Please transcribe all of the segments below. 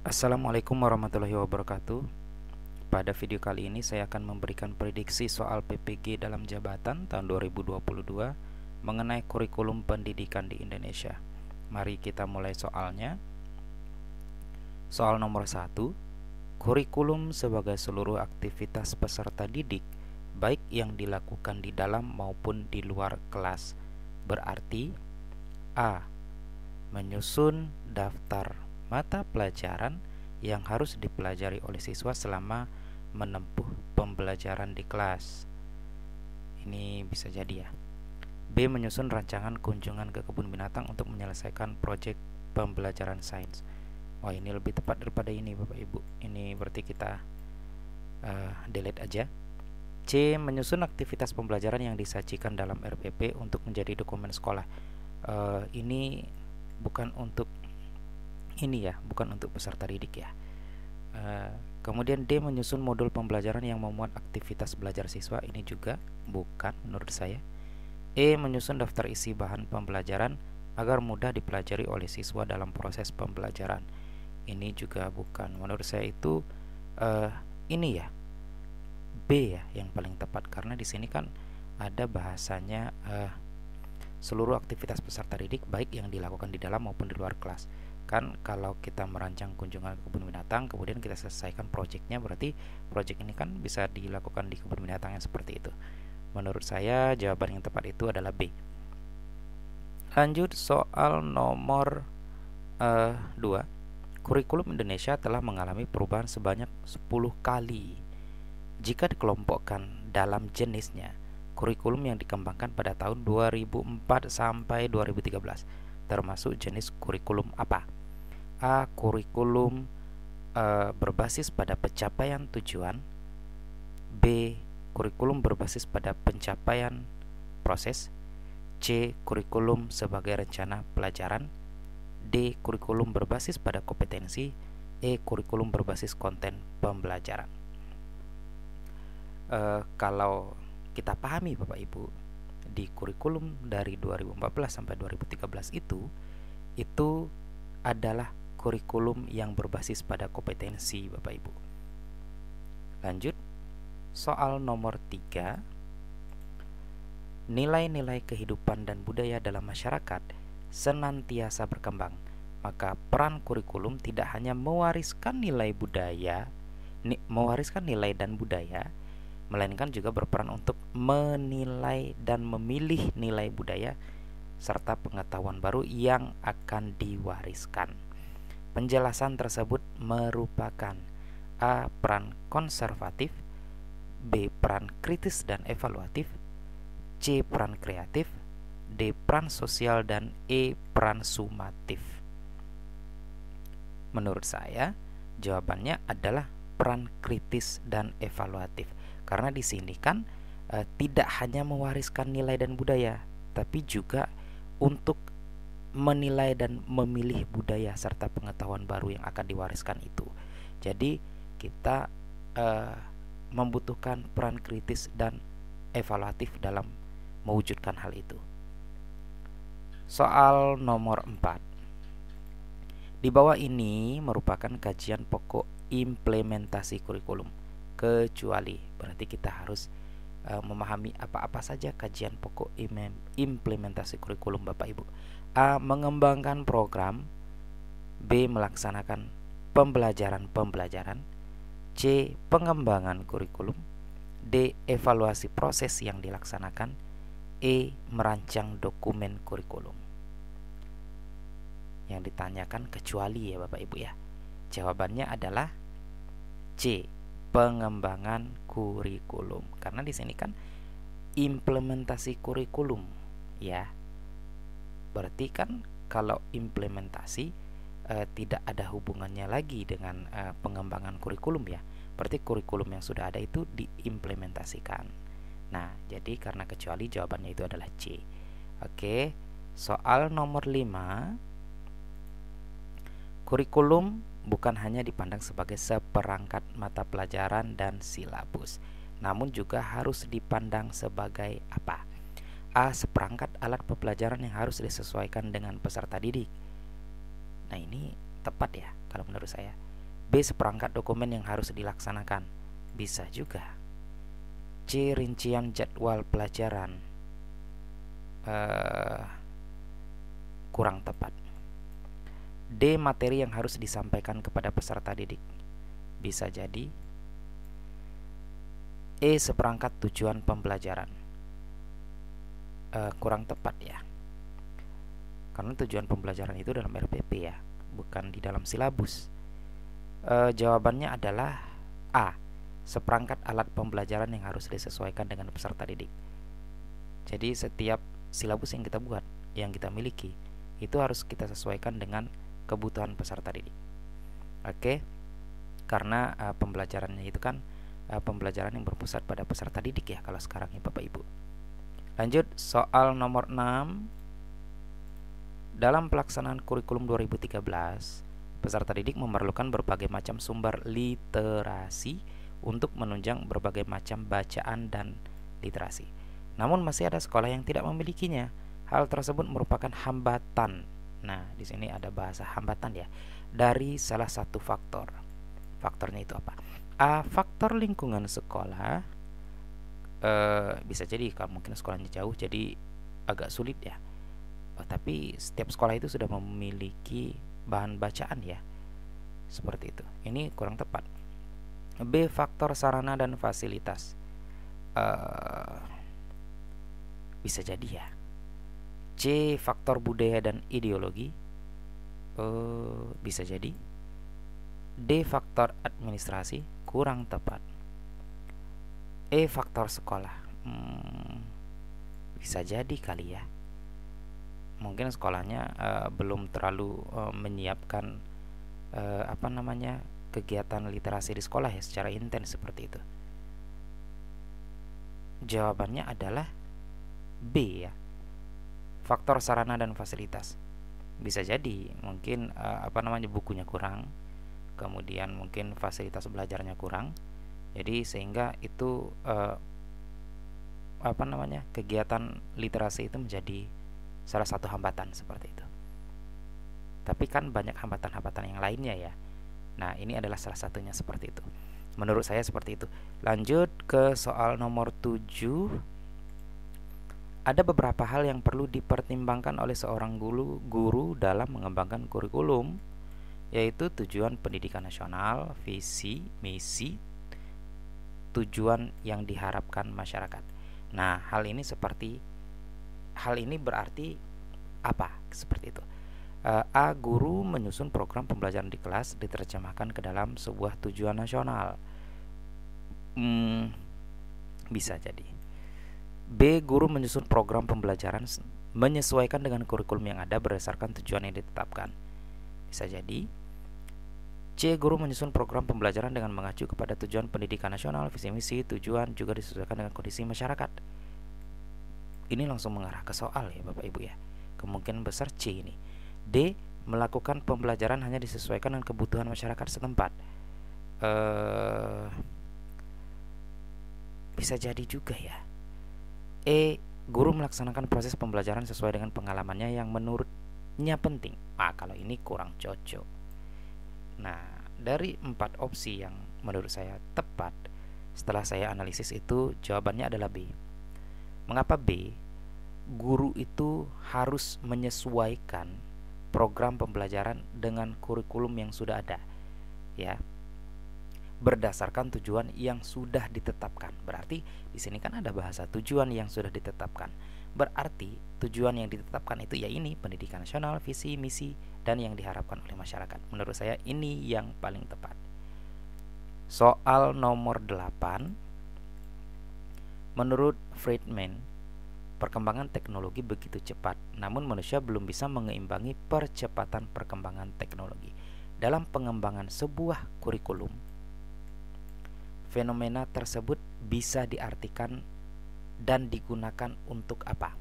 Assalamualaikum warahmatullahi wabarakatuh. Pada video kali ini saya akan memberikan prediksi soal PPG dalam jabatan tahun 2022 mengenai kurikulum pendidikan di Indonesia. Mari kita mulai soalnya. Soal nomor 1, kurikulum sebagai seluruh aktivitas peserta didik baik yang dilakukan di dalam maupun di luar kelas. Berarti A. Menyusun daftar mata pelajaran yang harus dipelajari oleh siswa selama menempuh pembelajaran di kelas. Ini bisa jadi ya. B. Menyusun rancangan kunjungan ke kebun binatang untuk menyelesaikan proyek pembelajaran sains. Wah, ini lebih tepat daripada ini Bapak Ibu. Ini berarti kita delete aja. C. Menyusun aktivitas pembelajaran yang disajikan dalam RPP untuk menjadi dokumen sekolah. Ini bukan untuk peserta didik ya. Kemudian D. Menyusun modul pembelajaran yang memuat aktivitas belajar siswa. Ini juga bukan menurut saya. E. Menyusun daftar isi bahan pembelajaran agar mudah dipelajari oleh siswa dalam proses pembelajaran. Ini juga bukan. Menurut saya itu ini ya, B ya yang paling tepat, karena di sini kan ada bahasanya seluruh aktivitas peserta didik baik yang dilakukan di dalam maupun di luar kelas. Kan kalau kita merancang kunjungan ke kebun binatang kemudian kita selesaikan proyeknya, berarti proyek ini kan bisa dilakukan di kebun binatang yang seperti itu. Menurut saya jawaban yang tepat itu adalah B. Lanjut soal nomor 2. Kurikulum Indonesia telah mengalami perubahan sebanyak 10 kali. Jika dikelompokkan dalam jenisnya, kurikulum yang dikembangkan pada tahun 2004 sampai 2013 termasuk jenis kurikulum apa? A. Kurikulum berbasis pada pencapaian tujuan. B. Kurikulum berbasis pada pencapaian proses. C. Kurikulum sebagai rencana pelajaran. D. Kurikulum berbasis pada kompetensi. E. Kurikulum berbasis konten pembelajaran. Kalau kita pahami Bapak Ibu, di kurikulum dari 2014 sampai 2013 itu adalah kurikulum yang berbasis pada kompetensi Bapak Ibu. Lanjut soal nomor 3. Nilai-nilai kehidupan dan budaya dalam masyarakat senantiasa berkembang. Maka peran kurikulum tidak hanya mewariskan nilai dan budaya, melainkan juga berperan untuk menilai dan memilih nilai budaya serta pengetahuan baru yang akan diwariskan. Penjelasan tersebut merupakan A. Peran konservatif, B. Peran kritis dan evaluatif, C. Peran kreatif, D. Peran sosial, dan E. Peran sumatif. Menurut saya jawabannya adalah peran kritis dan evaluatif, karena di sini kan tidak hanya mewariskan nilai dan budaya, tapi juga untuk menilai dan memilih budaya serta pengetahuan baru yang akan diwariskan itu. Jadi kita membutuhkan peran kritis dan evaluatif dalam mewujudkan hal itu. Soal nomor 4. Di bawah ini merupakan kajian pokok implementasi kurikulum. Kecuali, berarti kita harus memahami apa-apa saja kajian pokok implementasi kurikulum Bapak Ibu. A. Mengembangkan program. B. Melaksanakan pembelajaran. C. Pengembangan kurikulum. D. Evaluasi proses yang dilaksanakan. E. Merancang dokumen kurikulum. Yang ditanyakan kecuali ya Bapak Ibu ya. Jawabannya adalah C. Pengembangan kurikulum, karena di sini kan implementasi kurikulum ya. Berarti kan kalau implementasi tidak ada hubungannya lagi dengan pengembangan kurikulum ya. Berarti kurikulum yang sudah ada itu diimplementasikan. Nah, jadi karena kecuali jawabannya itu adalah C. Oke, soal nomor 5. Kurikulum bukan hanya dipandang sebagai seperangkat mata pelajaran dan silabus, namun juga harus dipandang sebagai apa? A. Seperangkat alat pembelajaran yang harus disesuaikan dengan peserta didik. Nah, ini tepat ya kalau menurut saya. B. Seperangkat dokumen yang harus dilaksanakan. Bisa juga. C. Rincian jadwal pelajaran. Kurang tepat. D. Materi yang harus disampaikan kepada peserta didik. Bisa jadi. E. Seperangkat tujuan pembelajaran. Kurang tepat ya, karena tujuan pembelajaran itu dalam RPP ya, bukan di dalam silabus. Jawabannya adalah A. Seperangkat alat pembelajaran yang harus disesuaikan dengan peserta didik. Jadi setiap silabus yang kita buat, yang kita miliki, itu harus kita sesuaikan dengan kebutuhan peserta didik. Oke, karena pembelajarannya itu kan pembelajaran yang berpusat pada peserta didik ya, kalau sekarang ya Bapak Ibu. Lanjut, soal nomor 6. Dalam pelaksanaan kurikulum 2013, peserta didik memerlukan berbagai macam sumber literasi untuk menunjang berbagai macam bacaan dan literasi. Namun masih ada sekolah yang tidak memilikinya. Hal tersebut merupakan hambatan. Nah, di sini ada bahasa hambatan ya, dari salah satu faktor. Faktornya itu apa? A. Faktor lingkungan sekolah. Bisa jadi kalau mungkin sekolahnya jauh jadi agak sulit ya. Tapi setiap sekolah itu sudah memiliki bahan bacaan ya, seperti itu. Ini kurang tepat. B. Faktor sarana dan fasilitas. Bisa jadi ya. C. Faktor budaya dan ideologi. Bisa jadi. D. Faktor administrasi. Kurang tepat. E. Faktor sekolah. Bisa jadi kali ya, mungkin sekolahnya belum terlalu menyiapkan kegiatan literasi di sekolah ya secara intens seperti itu. Jawabannya adalah B ya, faktor sarana dan fasilitas. Bisa jadi mungkin bukunya kurang, kemudian mungkin fasilitas belajarnya kurang. Jadi sehingga itu kegiatan literasi itu menjadi salah satu hambatan seperti itu. Tapi kan banyak hambatan-hambatan yang lainnya ya. Nah, ini adalah salah satunya seperti itu. Menurut saya seperti itu. Lanjut ke soal nomor 7. Ada beberapa hal yang perlu dipertimbangkan oleh seorang guru dalam mengembangkan kurikulum, yaitu tujuan pendidikan nasional, visi, misi, tujuan yang diharapkan masyarakat. Nah, hal ini berarti apa? Seperti itu. A. Guru menyusun program pembelajaran di kelas diterjemahkan ke dalam sebuah tujuan nasional. Bisa jadi. B. Guru menyusun program pembelajaran menyesuaikan dengan kurikulum yang ada berdasarkan tujuan yang ditetapkan. Bisa jadi. C. Guru menyusun program pembelajaran dengan mengacu kepada tujuan pendidikan nasional, visi misi, tujuan juga disesuaikan dengan kondisi masyarakat. Ini langsung mengarah ke soal ya Bapak Ibu ya. Kemungkinan besar C ini. D. Melakukan pembelajaran hanya disesuaikan dengan kebutuhan masyarakat setempat. Bisa jadi juga ya. E. Guru melaksanakan proses pembelajaran sesuai dengan pengalamannya yang menurutnya penting. Kalau ini kurang cocok. Nah, dari 4 opsi yang menurut saya tepat, setelah saya analisis itu jawabannya adalah B. Mengapa B? Guru itu harus menyesuaikan program pembelajaran dengan kurikulum yang sudah ada, ya, berdasarkan tujuan yang sudah ditetapkan. Berarti di sini kan ada bahasa tujuan yang sudah ditetapkan. Berarti tujuan yang ditetapkan itu ya ini pendidikan nasional, visi, misi, dan yang diharapkan oleh masyarakat. Menurut saya ini yang paling tepat. Soal nomor 8. Menurut Friedman, perkembangan teknologi begitu cepat, namun manusia belum bisa mengeimbangi percepatan perkembangan teknologi. Dalam pengembangan sebuah kurikulum, fenomena tersebut bisa diartikan dan digunakan untuk apa?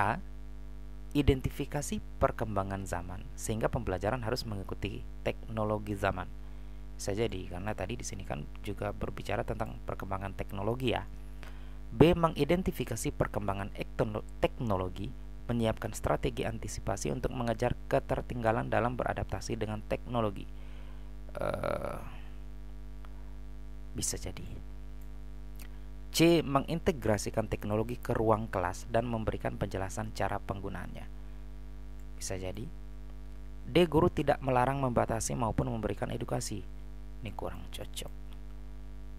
A. Identifikasi perkembangan zaman sehingga pembelajaran harus mengikuti teknologi zaman. Bisa jadi karena tadi di sini kan juga berbicara tentang perkembangan teknologi ya. B. Mengidentifikasi perkembangan teknologi, menyiapkan strategi antisipasi untuk mengejar ketertinggalan dalam beradaptasi dengan teknologi. eh, bisa jadi. C. Mengintegrasikan teknologi ke ruang kelas dan memberikan penjelasan cara penggunaannya. Bisa jadi. D. Guru tidak melarang, membatasi maupun memberikan edukasi. Ini kurang cocok.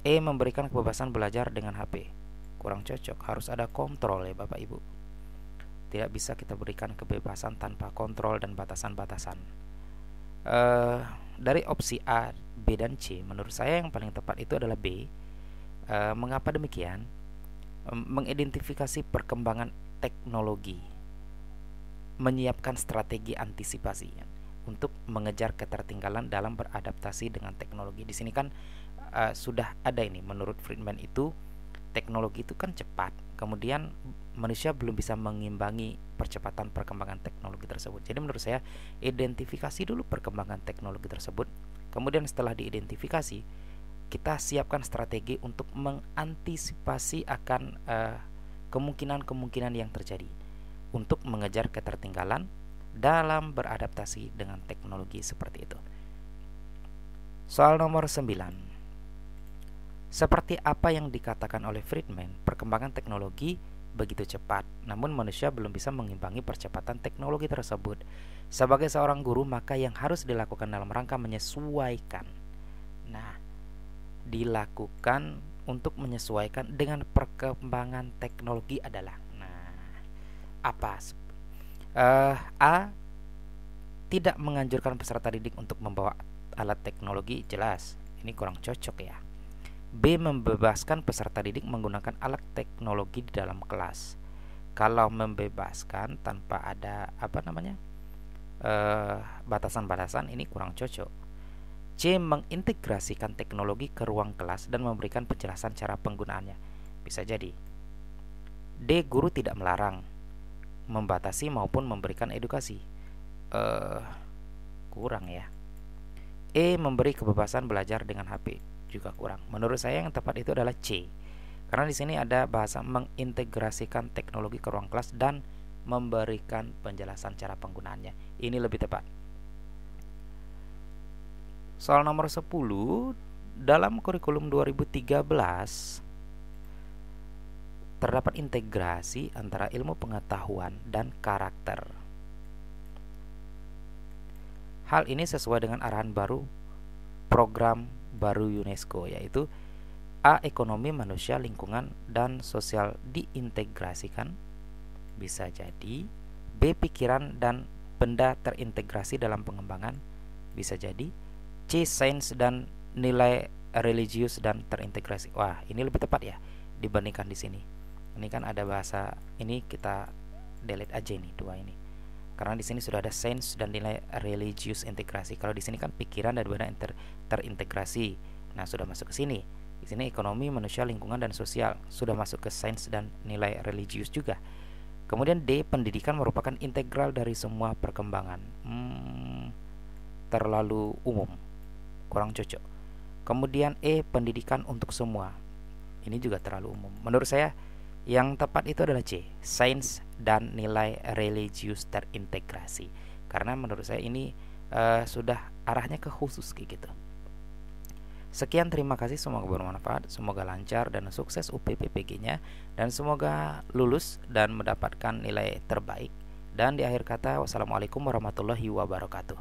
E. Memberikan kebebasan belajar dengan HP. Kurang cocok. Harus ada kontrol ya Bapak Ibu. Tidak bisa kita berikan kebebasan tanpa kontrol dan batasan-batasan. Dari opsi A, B, dan C, menurut saya yang paling tepat itu adalah B. Mengapa demikian? Mengidentifikasi perkembangan teknologi, menyiapkan strategi antisipasi untuk mengejar ketertinggalan dalam beradaptasi dengan teknologi. Di sini kan sudah ada ini, menurut Friedman itu teknologi itu kan cepat, kemudian manusia belum bisa mengimbangi percepatan perkembangan teknologi tersebut. Jadi menurut saya identifikasi dulu perkembangan teknologi tersebut, kemudian setelah diidentifikasi kita siapkan strategi untuk mengantisipasi akan kemungkinan-kemungkinan yang terjadi untuk mengejar ketertinggalan dalam beradaptasi dengan teknologi seperti itu. Soal nomor 9. Seperti apa yang dikatakan oleh Friedman, perkembangan teknologi begitu cepat, namun manusia belum bisa mengimbangi percepatan teknologi tersebut. Sebagai seorang guru, maka yang harus dilakukan dalam rangka menyesuaikan. Nah, dilakukan untuk menyesuaikan dengan perkembangan teknologi adalah apa? A. Tidak menganjurkan peserta didik untuk membawa alat teknologi, jelas ini kurang cocok ya. B. Membebaskan peserta didik menggunakan alat teknologi di dalam kelas. Kalau membebaskan tanpa ada batasan-batasan, ini kurang cocok. C. Mengintegrasikan teknologi ke ruang kelas dan memberikan penjelasan cara penggunaannya. Bisa jadi. D. Guru tidak melarang, membatasi maupun memberikan edukasi. Kurang ya. E. Memberi kebebasan belajar dengan HP. Juga kurang. Menurut saya yang tepat itu adalah C. Karena di sini ada bahasa mengintegrasikan teknologi ke ruang kelas dan memberikan penjelasan cara penggunaannya. Ini lebih tepat. Soal nomor 10, dalam kurikulum 2013 terdapat integrasi antara ilmu pengetahuan dan karakter. Hal ini sesuai dengan arahan baru program baru UNESCO, yaitu A. Ekonomi, manusia, lingkungan, dan sosial diintegrasikan. Bisa jadi. B. Pikiran dan benda terintegrasi dalam pengembangan. Bisa jadi. C. Sains dan nilai religius dan terintegrasi. Wah, ini lebih tepat ya dibandingkan di sini. Ini kan ada bahasa, ini kita delete aja nih dua ini. Karena di sini sudah ada sains dan nilai religius integrasi. Kalau di sini kan pikiran dan benda terintegrasi. Nah, sudah masuk ke sini. Di sini ekonomi, manusia, lingkungan, dan sosial sudah masuk ke sains dan nilai religius juga. Kemudian D. Pendidikan merupakan integral dari semua perkembangan. Terlalu umum, kurang cocok. Kemudian E. Pendidikan untuk semua. Ini juga terlalu umum. Menurut saya yang tepat itu adalah C. Sains dan nilai religius terintegrasi. Karena menurut saya ini sudah arahnya ke khusus kayak gitu. Sekian, terima kasih, semoga bermanfaat, semoga lancar dan sukses UPPPG-nya, dan semoga lulus dan mendapatkan nilai terbaik. Dan di akhir kata, wassalamualaikum warahmatullahi wabarakatuh.